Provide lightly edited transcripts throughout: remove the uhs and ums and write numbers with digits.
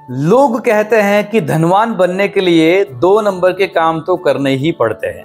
लोग कहते हैं कि धनवान बनने के लिए 2 नंबर के काम तो करने ही पड़ते हैं।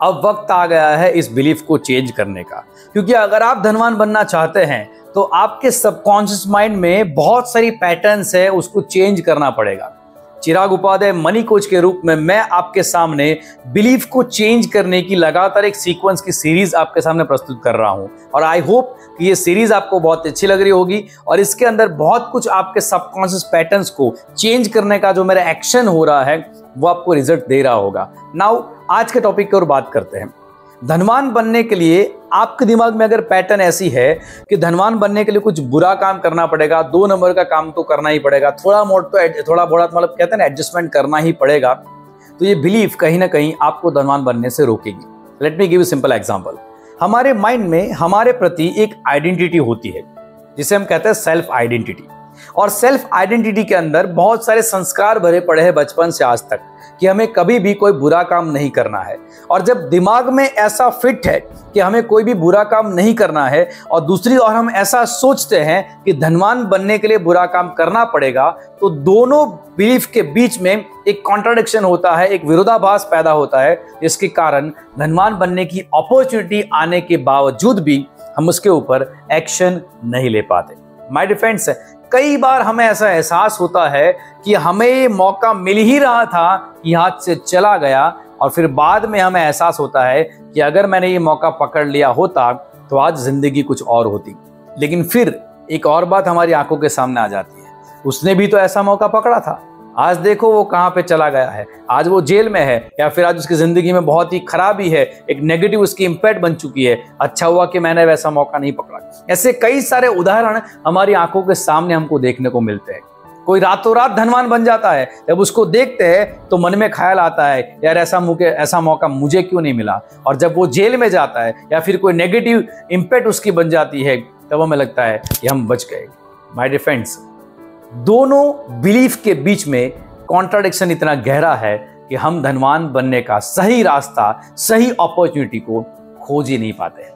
अब वक्त आ गया है इस बिलीफ को चेंज करने का, क्योंकि अगर आप धनवान बनना चाहते हैं तो आपके सबकॉन्शियस माइंड में बहुत सारी पैटर्न्स है, उसको चेंज करना पड़ेगा। चिराग उपाध्याय मनी कोच के रूप में मैं आपके सामने बिलीफ को चेंज करने की लगातार एक सीक्वेंस की सीरीज आपके सामने प्रस्तुत कर रहा हूं, और आई होप कि ये सीरीज आपको बहुत अच्छी लग रही होगी और इसके अंदर बहुत कुछ आपके सबकॉन्शियस पैटर्न्स को चेंज करने का जो मेरा एक्शन हो रहा है वो आपको रिजल्ट दे रहा होगा। नाउ आज के टॉपिक की ओर बात करते हैं। धनवान बनने के लिए आपके दिमाग में अगर पैटर्न ऐसी है कि धनवान बनने के लिए कुछ बुरा काम करना पड़ेगा, 2 नंबर का काम तो करना ही पड़ेगा, थोड़ा बहुत मतलब कहते हैं ना एडजस्टमेंट करना ही पड़ेगा, तो ये बिलीफ कहीं ना कहीं आपको धनवान बनने से रोकेगी। Let me give you simple example. हमारे माइंड में हमारे प्रति एक आइडेंटिटी होती है जिसे हम कहते हैं सेल्फ आइडेंटिटी, और सेल्फ आइडेंटिटी के अंदर बहुत सारे संस्कार भरे पड़े हैं बचपन से आज तक कि हमें कभी भी कोई बुरा काम नहीं करना है। और जब दिमाग में ऐसा फिट है कि हमें कोई भी बुरा काम नहीं करना है और दूसरी ओर हम ऐसा सोचते हैं कि धनवान बनने के लिए बुरा काम करना पड़ेगा, तो दोनों बिलीफ के बीच में एक कॉन्ट्राडिक्शन होता है, एक विरोधाभास पैदा होता है, जिसके कारण धनवान बनने की अपॉर्चुनिटी आने के बावजूद भी हम उसके ऊपर एक्शन नहीं ले पाते। माय डियर फ्रेंड्स, कई बार हमें ऐसा एहसास होता है कि हमें ये मौका मिल ही रहा था कि हाथ से चला गया, और फिर बाद में हमें एहसास होता है कि अगर मैंने ये मौका पकड़ लिया होता तो आज जिंदगी कुछ और होती। लेकिन फिर एक और बात हमारी आंखों के सामने आ जाती है, उसने भी तो ऐसा मौका पकड़ा था, आज देखो वो कहां पे चला गया है, आज वो जेल में है, या फिर आज उसकी जिंदगी में बहुत ही खराबी है, एक नेगेटिव उसकी इंपैक्ट बन चुकी है, अच्छा हुआ कि मैंने वैसा मौका नहीं पकड़ा। ऐसे कई सारे उदाहरण हमारी आंखों के सामने हमको देखने को मिलते हैं। कोई रातों रात धनवान बन जाता है, जब उसको देखते हैं तो मन में ख्याल आता है यार ऐसा मौका मुझे क्यों नहीं मिला, और जब वो जेल में जाता है या फिर कोई नेगेटिव इंपैक्ट उसकी बन जाती है तब हमें लगता है कि हम बच गए। माय डियर फ्रेंड्स, दोनों बिलीफ के बीच में कॉन्ट्राडिक्शन इतना गहरा है कि हम धनवान बनने का सही रास्ता, सही अपॉर्चुनिटी को खोज ही नहीं पाते।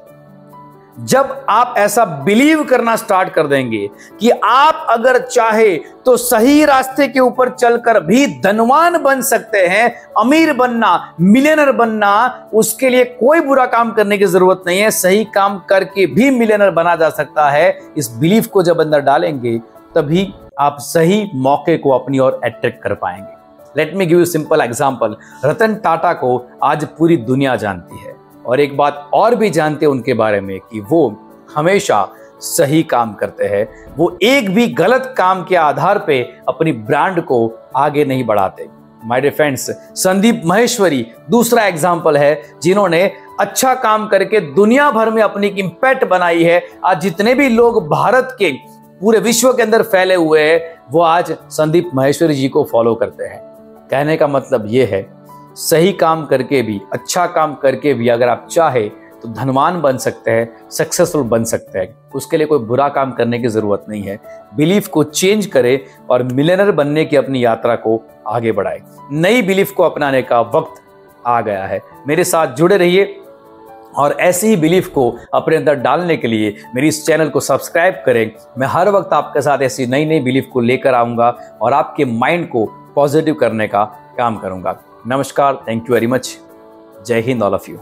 जब आप ऐसा बिलीव करना स्टार्ट कर देंगे कि आप अगर चाहे तो सही रास्ते के ऊपर चलकर भी धनवान बन सकते हैं, अमीर बनना, मिलियनर बनना, उसके लिए कोई बुरा काम करने की जरूरत नहीं है, सही काम करके भी मिलियनर बना जा सकता है, इस बिलीफ को जब अंदर डालेंगे तभी आप सही मौके को अपनी ओर अट्रैक्ट कर पाएंगे। Let me give you simple example. Ratan Tata को आज पूरी दुनिया जानती है, और एक बात और भी जानते हैं उनके बारे में कि वो हमेशा सही काम करते हैं, वो एक भी गलत काम के आधार पे अपनी ब्रांड को आगे नहीं बढ़ाते। My dear friends, Sandeep Maheshwari दूसरा एग्जांपल है जिन्होंने अच्छा काम करके दुनिया भर में अपनी इंपैक्ट बनाई है। आज जितने भी लोग भारत के पूरे विश्व के अंदर फैले हुए हैं वो आज संदीप माहेश्वरी जी को फॉलो करते हैं। कहने का मतलब ये है, सही काम करके भी, अच्छा काम करके भी अगर आप चाहे तो धनवान बन सकते हैं, सक्सेसफुल बन सकते हैं। उसके लिए कोई बुरा काम करने की जरूरत नहीं है। बिलीफ को चेंज करें और मिलियनर बनने की अपनी यात्रा को आगे बढ़ाएं। नई बिलीफ को अपनाने का वक्त आ गया है। मेरे साथ जुड़े रहिए और ऐसी ही बिलीफ को अपने अंदर डालने के लिए मेरी इस चैनल को सब्सक्राइब करें। मैं हर वक्त आपके साथ ऐसी नई नई बिलीफ को लेकर आऊंगा और आपके माइंड को पॉजिटिव करने का काम करूंगा। नमस्कार, थैंक यू वेरी मच, जय हिंद ऑल ऑफ यू।